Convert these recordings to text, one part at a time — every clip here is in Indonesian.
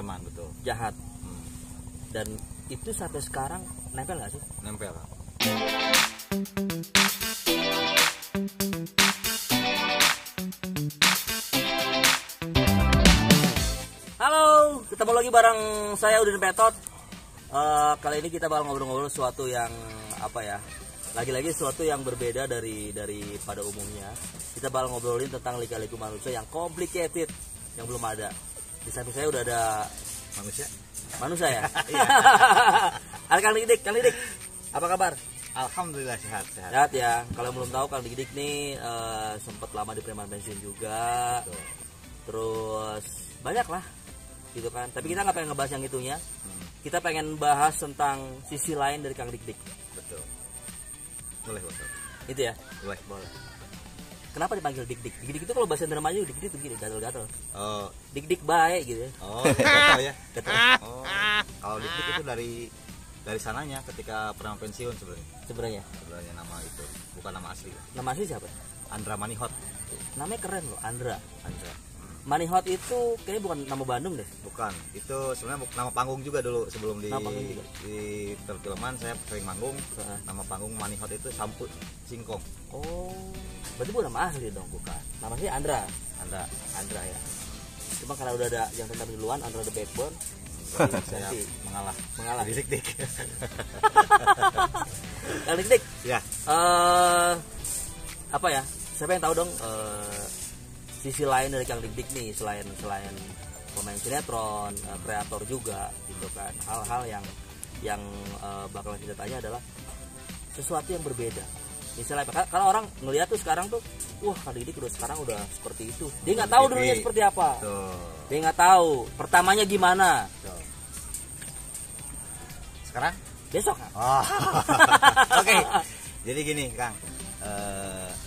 Preman betul. Jahat. Dan itu sampai sekarang nempel nggak sih? Nempel. Halo, ketemu lagi bareng saya Udin Petot. Kali ini kita bakal ngobrol-ngobrol sesuatu yang apa ya? Lagi-lagi sesuatu yang berbeda daripada umumnya. Kita bakal ngobrolin tentang lika-liku manusia yang complicated, yang belum ada. Di samping saya udah ada manusia ya. Iya. Ada Kang Dik, apa kabar? Alhamdulillah sehat. Sehat ya. Kalau belum tahu Kang Dik nih sempat lama di Preman Bensin juga. Betul. Terus banyak lah gitu kan. Tapi kita nggak pengen ngebahas yang itunya. Kita pengen bahas tentang sisi lain dari Kang Dik. Betul. Boleh. Itu ya? Boleh. Kenapa dipanggil Dik? Dik itu kalau bahasa Indonesia Dik itu gini, gatel-gatel. Oh. Dik baik gitu ya. Oh, gatel ya. Gatel. Oh. Kalau Dik itu dari sananya ketika pernah pensiun sebenarnya nama itu bukan nama asli. Nama asli siapa? Andra Manihot. Namanya keren loh, Andra. Manihot itu kayaknya bukan nama Bandung deh. Bukan, itu sebenarnya nama panggung juga dulu sebelum di perfilman saya sering manggung. Nama panggung Manihot itu Sampu Singkong. Oh, berarti bukan nama asli dong, bukan. Nama asli Andra ya. Cuma karena udah ada yang tentang duluan, Andra the Backbone. Saya mengalah. Dik. Kang Dik. Ya. Apa ya? Siapa yang tahu dong sisi lain dari Kang Dik nih selain pemain sinetron, kreator juga gitu kan. Hal-hal yang bakalan kita tanya adalah sesuatu yang berbeda. Misalnya kalau orang ngelihat tuh sekarang tuh, wah Kang Dik sekarang udah seperti itu. Dia nggak tahu dulunya seperti apa. Dia nggak tahu pertamanya gimana. Sekarang? Besok kan? Oh. Oke. Jadi gini Kang,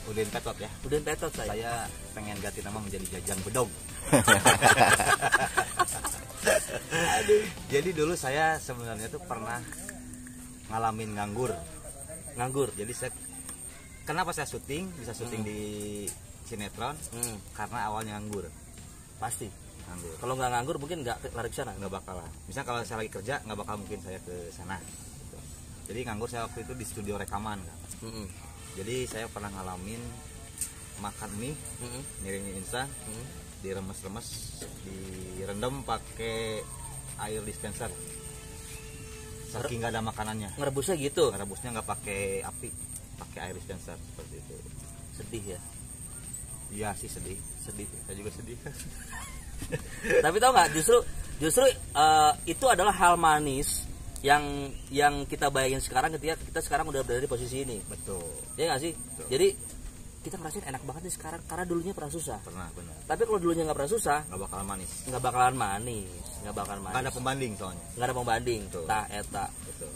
Udin Petot ya. Udin Petot saya pengen ganti nama menjadi Jajang Bedog. Jadi dulu saya sebenarnya tuh pernah ngalamin nganggur. Jadi kenapa saya bisa syuting di sinetron? Karena awalnya nganggur. Pasti nganggur. Kalau nggak nganggur mungkin nggak lari ke sana. Nggak bakal lah. Misalnya kalau saya lagi kerja nggak bakal mungkin saya ke sana. Gitu. Jadi nganggur saya waktu itu di studio rekaman. Jadi saya pernah ngalamin makan mie, miringnya instan, diremes-remes, direndam pakai air dispenser. Saking nggak ada makanannya. Ngerebusnya gitu. Ngerebusnya nggak pakai api, pakai air dispenser seperti itu. Sedih ya. Iya sih sedih. Saya juga sedih. Tapi tau nggak justru itu adalah hal manis yang kita bayangin sekarang ketika kita sekarang udah berada di posisi ini. Betul. Ya nggak sih? Betul. Jadi kita ngerasain enak banget nih sekarang karena dulunya pernah susah. Benar. Tapi kalau dulunya nggak pernah susah, nggak bakalan manis. Nggak bakalan manis. Nggak ada pembanding soalnya. Nggak ada pembanding. Betul. Eta. Betul.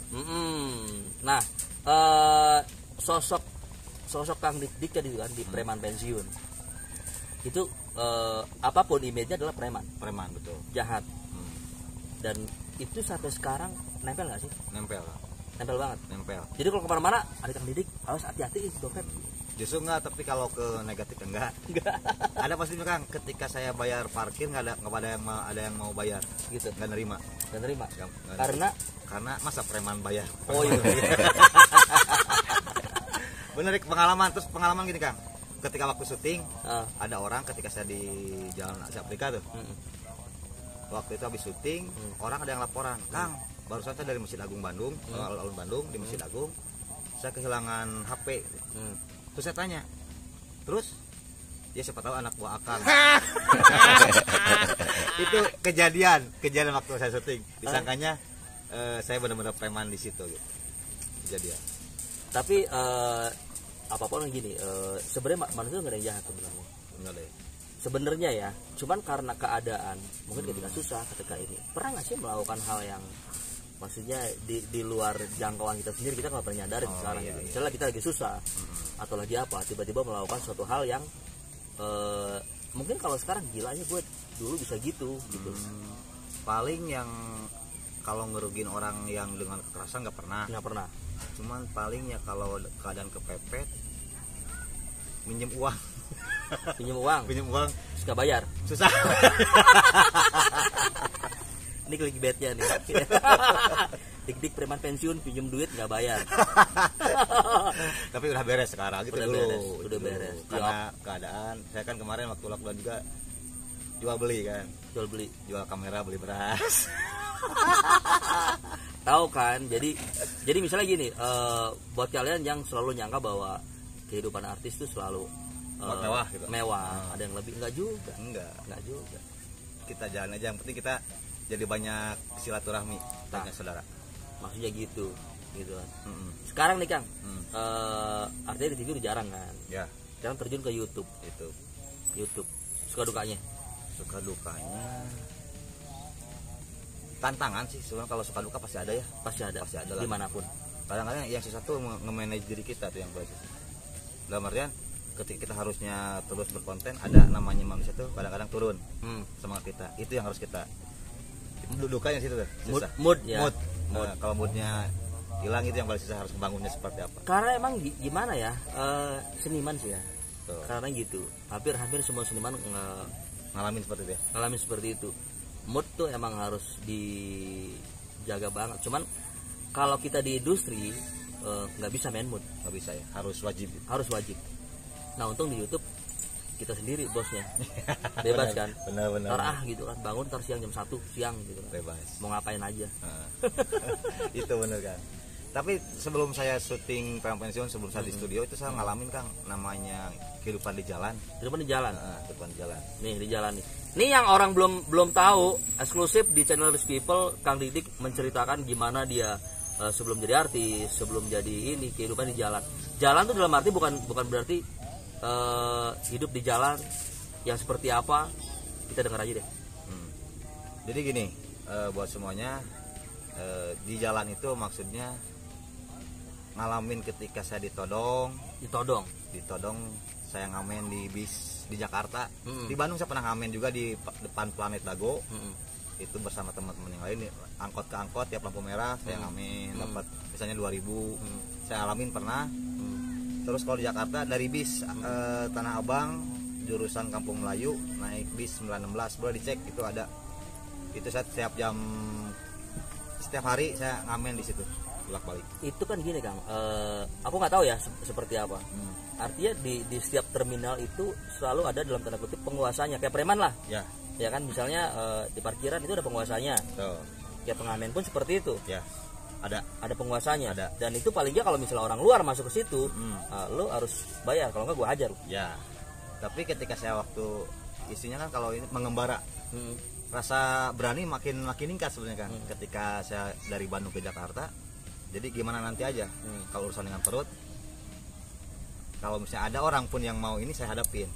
Nah, sosok Kang Dik tadi kan di Preman Pensiun. Itu apapun image-nya adalah preman betul, jahat. Dan itu sampai sekarang nempel nggak sih? Nempel banget. Jadi kalau kemana-mana ada Kang Dik, harus hati-hati dompet. Justru enggak, tapi kalau ke negatif enggak. Ada pasti Kang, ketika saya bayar parkir nggak ada yang mau bayar gitu, nggak nerima. Karena masa preman bayar. Oh iya. Bener, pengalaman gini Kang. Ketika waktu syuting ada orang ketika saya di Jalan Asia Afrika tuh. Waktu itu habis syuting, orang ada yang laporan, Kang, barusan saya dari Masjid Agung Bandung, alun-alun Bandung di Masjid Agung, saya kehilangan HP. Terus saya tanya, terus ya siapa tahu anak buah Akang. Itu kejadian waktu saya syuting. Disangkanya saya benar-benar preman di situ gitu. Kejadian. Tapi apapun yang gini, sebenarnya manusia nggak ada yang jahat sebenarnya. Sebenarnya ya, cuman karena keadaan mungkin ketika susah, ketika ini pernah nggak sih melakukan hal yang maksudnya di luar jangkauan kita sendiri, kita nggak pernah nyadarin sekarang gitu. Misalnya kita lagi susah atau lagi apa, tiba-tiba melakukan suatu hal yang mungkin kalau sekarang gila aja gue dulu bisa gitu. Paling yang kalau ngerugiin orang yang dengan kekerasan nggak pernah. Cuman paling ya kalau keadaan kepepet, minjem uang. Pinjam uang Susah bayar. Ini clickbaitnya nih. Dik-dik preman pensiun pinjam duit nggak bayar. Tapi udah beres sekarang gitu dulu. Udah beres. Karena keadaan saya kan kemarin waktu lockdown juga jual beli kan. Jual kamera, beli beras. Tahu kan? Jadi misalnya gini, buat kalian yang selalu nyangka bahwa kehidupan artis itu selalu mewah gitu. Mewah. Ada yang lebih enggak juga. Enggak juga. Kita jalan aja, yang penting kita jadi banyak silaturahmi, banyak saudara. Maksudnya gitu kan. Sekarang nih Kang, artinya di TV udah jarang kan. Ya. Sekarang terjun ke YouTube. YouTube. Suka dukanya tantangan sih sebenarnya. Kalau suka duka pasti ada ya. Pasti ada dimanapun. Kadang-kadang yang susah tuh nge-manage diri kita tuh yang berat. Dalam artian ketika kita harusnya terus berkonten, ada namanya manusia tuh kadang-kadang turun semangat kita. Itu yang harus kita dukanya situ tuh. Mood ya. Nah, kalau moodnya hilang itu yang paling susah, harus membangunnya seperti apa. Karena emang gimana ya, seniman sih ya. Tuh. Karena gitu. Hampir semua seniman ngalamin seperti itu ya. Ngalamin seperti itu. Mood tuh emang harus dijaga banget. Cuman kalau kita di industri nggak bisa main mood. Nggak bisa ya. Harus wajib. Nah, untung di YouTube kita sendiri bosnya. Bebas kan. Benar. Ntar gitu kan, bangun ntar siang jam 1 siang gitu kan. Bebas. Mau ngapain aja. Itu bener kan. Tapi sebelum saya syuting Preman Pensiun, sebelum saya di studio itu saya ngalamin Kang namanya kehidupan di jalan. Kehidupan di jalan. Kehidupan di jalan. Nih di jalan nih. Ini yang orang belum tahu, eksklusif di channel Rich People, Kang Didik menceritakan gimana dia sebelum jadi artis, sebelum jadi ini, kehidupan di jalan. Jalan tuh dalam arti bukan berarti hidup di jalan yang seperti apa. Kita dengar aja deh. Jadi gini, buat semuanya, di jalan itu maksudnya ngalamin ketika saya ditodong, saya ngamen di bis di Jakarta. Di Bandung saya pernah ngamen juga di depan Planet Dago. Itu bersama teman-teman yang lain, angkot ke angkot tiap lampu merah saya ngamen, dapat misalnya 2.000. Saya alamin pernah. Terus kalau di Jakarta dari bis Tanah Abang jurusan Kampung Melayu naik bis 916, boleh dicek itu ada. Itu saya setiap hari saya ngamen di situ bolak-balik. Itu kan gini Kang, aku nggak tahu ya seperti apa. Artinya di setiap terminal itu selalu ada dalam tanda kutip penguasanya, kayak preman lah. Ya kan, misalnya di parkiran itu ada penguasanya. Kayak pengamen pun seperti itu. Ya. Ada penguasanya. Ada. Dan itu paling nggak kalau misalnya orang luar masuk ke situ, lo harus bayar, kalau nggak gua hajar. Ya. Tapi ketika saya waktu isinya kan kalau ini mengembara, rasa berani makin meningkat sebenarnya kan. Ketika saya dari Bandung ke Jakarta, jadi gimana nanti aja. Kalau urusan dengan perut, kalau misalnya ada orang pun yang mau ini saya hadapin,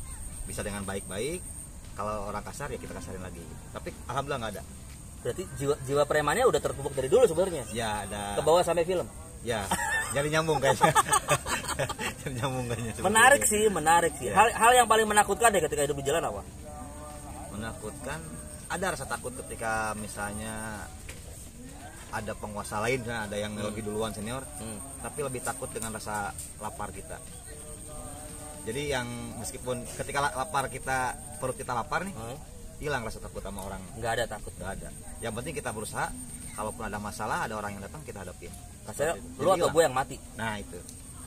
bisa dengan baik-baik. Kalau orang kasar ya kita kasarin lagi. Tapi alhamdulillah nggak ada. Berarti jiwa premannya udah terpupuk dari dulu sebenarnya. Ya ada. Ke bawah sampai film. Ya, jadi nyambung kayaknya. Menarik sih. Ya. Hal yang paling menakutkan deh ketika hidup di jalan apa? Menakutkan, ada rasa takut ketika misalnya ada penguasa lain, ada yang lebih duluan senior, tapi lebih takut dengan rasa lapar kita. Jadi yang meskipun ketika lapar kita, perut kita lapar nih, hilang rasa takut sama orang. Nggak ada takut. Nggak ada. Yang penting kita berusaha. Kalaupun ada masalah, ada orang yang datang, kita hadapin. Kasih lu atau gue yang mati. Nah itu.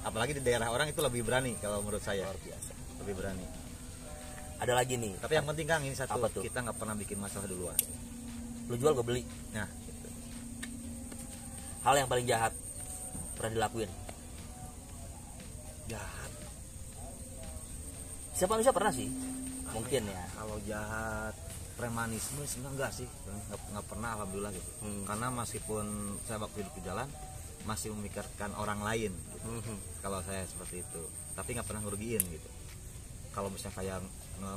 Apalagi di daerah orang itu lebih berani kalau menurut saya. Luar biasa. Lebih berani. Ada lagi nih. Tapi yang penting Kang, ini satu, kita nggak pernah bikin masalah duluan. Lu jual gue beli. Nah gitu. Hal yang paling jahat pernah dilakuin. Jahat. Siapa manusia pernah sih? Mungkin ya. Kalau jahat, premanisme sebenarnya enggak sih, nggak pernah alhamdulillah gitu. Karena meskipun saya waktu hidup di jalan masih memikirkan orang lain gitu. Kalau saya seperti itu, tapi nggak pernah ngerugiin gitu. Kalau misalnya kayak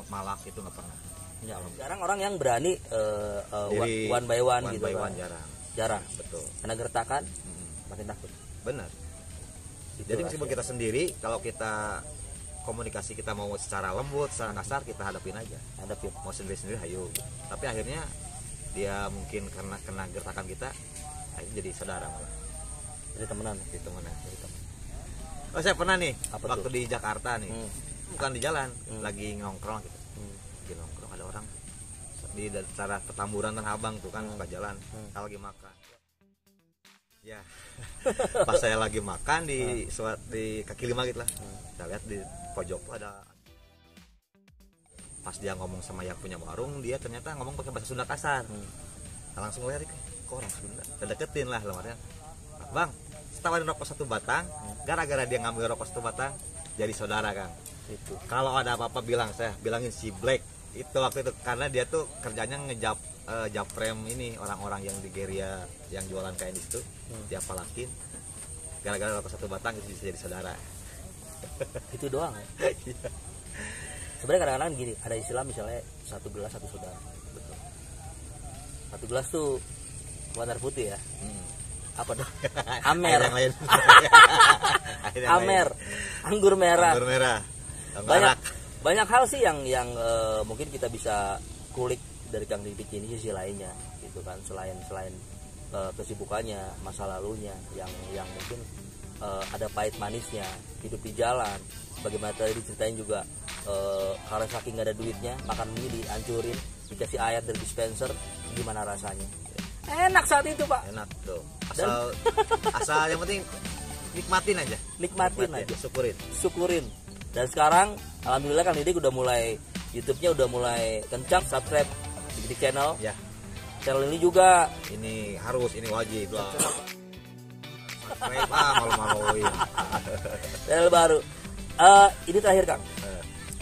malak itu nggak pernah. Ya, sekarang orang yang berani one by one gitu kan. Jarang. Betul. Karena gertakan makin takut. Benar. Jadi meskipun kita sendiri, kalau kita komunikasi kita mau secara lembut, secara kasar, kita hadapin aja. Mau sendiri hayo gitu. Tapi akhirnya dia mungkin karena kena gertakan kita, akhirnya jadi saudara malah. Jadi temenan. Oh, saya pernah nih. Apa waktu tuh? Di Jakarta nih. Bukan di jalan, lagi nongkrong gitu. Lagi nongkrong ada orang di daerah Petamburan Tanah Abang tuh kan nggak jalan. Saya lagi makan. Ya, pas saya lagi makan di kaki lima gitu lah. Saya lihat di pojok tuh ada. Pas dia ngomong sama yang punya warung, dia ternyata ngomong pakai bahasa Sunda kasar. Saya langsung lihat, kok orang Sunda. Saya deketin lah lemarinya. Bang, tawarin rokok 1 batang. Gara-gara dia ngambil rokok 1 batang, jadi saudara Kang. Itu. Kalau ada apa-apa bilangin si Black. Itu waktu itu karena dia tuh kerjanya japrem ini orang-orang yang di Geria yang jualan kain itu, dia palakin. Gara-gara rokok 1 batang itu bisa jadi saudara. Itu doang ya. Sebenarnya kadang-kadang gini, ada istilah misalnya 1 gelas 1 saudara. Betul. 1 gelas tuh warna putih ya. Apa dong? Amer. Amer. Anggur merah. Anggur merah. Banyak hal sih yang mungkin kita bisa kulik dari Kang Didik ini sisi lainnya gitu kan, selain kesibukannya, masa lalunya yang mungkin ada pahit manisnya, hidup di jalan. Bagaimana tadi diceritain juga karena saking gak ada duitnya, makan mie dihancurin, dikasih air dari dispenser, gimana rasanya? Enak saat itu Pak. Enak tuh. Asal yang penting nikmatin aja, syukurin. Dan sekarang alhamdulillah Kang Didik udah mulai YouTube-nya udah mulai kencang, subscribe di channel. Ya. Channel ini juga ini wajib lah. Subscribe malu-maluin. Channel baru. Ini terakhir Kang.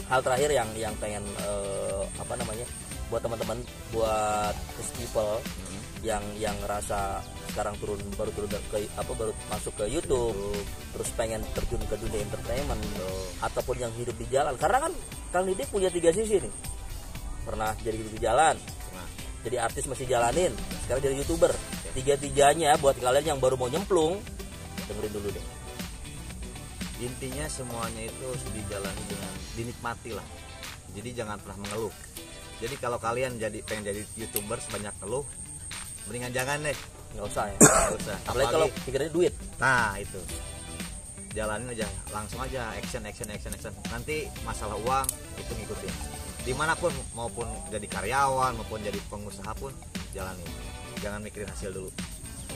Hal terakhir yang pengen buat teman-teman, buat people yang ngerasa sekarang baru masuk ke YouTube, terus pengen terjun ke dunia entertainment ataupun yang hidup di jalan. Karena kan Kang Didik punya 3 sisi nih. Pernah jadi hidup di jalan, jadi artis masih jalanin, sekarang jadi YouTuber. Tiga-tiganya buat kalian yang baru mau nyemplung, dengerin dulu deh. Intinya semuanya itu dijalani dengan dinikmati lah. Jadi jangan pernah mengeluh. Jadi kalau kalian pengen jadi YouTuber sebanyak ngeluh, mendingan jangan deh. Nggak usah ya. Nggak usah. Apalagi kalau pikirnya duit. Nah itu, jalanin aja, langsung aja action. Nanti masalah uang itu ngikutin. Dimanapun, maupun jadi karyawan maupun jadi pengusaha pun jalanin. Jangan mikirin hasil dulu.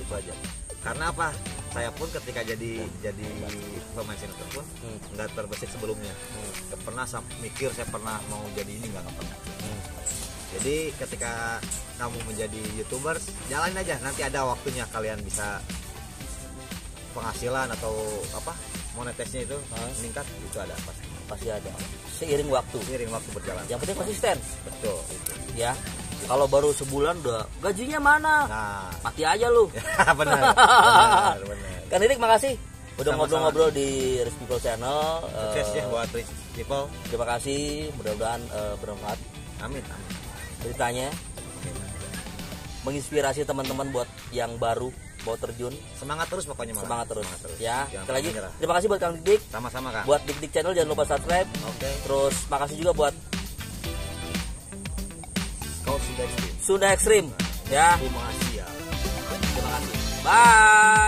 Itu aja. Karena apa? Saya pun ketika jadi pemain sinetron pun nggak terbesit sebelumnya. Nggak pernah mikir saya pernah mau jadi ini, nggak pernah. Jadi ketika kamu menjadi YouTuber, jalanin aja. Nanti ada waktunya kalian bisa penghasilan atau monetisnya itu meningkat, itu ada pasti ada. Seiring waktu berjalan. Yang penting konsisten. Betul itu. Ya. Kalau baru sebulan udah gajinya mana? Nah, mati aja lu. benar. Kang Didik makasih udah ngobrol-ngobrol di Rich People Channel. Sukses ya buat Rich People. Terima kasih, mudah-mudahan bermanfaat. Amin. Ceritanya menginspirasi teman-teman buat yang baru mau terjun. Semangat terus pokoknya. Semangat terus. Ya. Sekali lagi terima kasih buat Kang Didik. Sama-sama Kang. Buat Dik Channel jangan lupa subscribe. Oke. Terus makasih juga buat Kau Sunda Ekstrim. Ya. Terima kasih. Bye.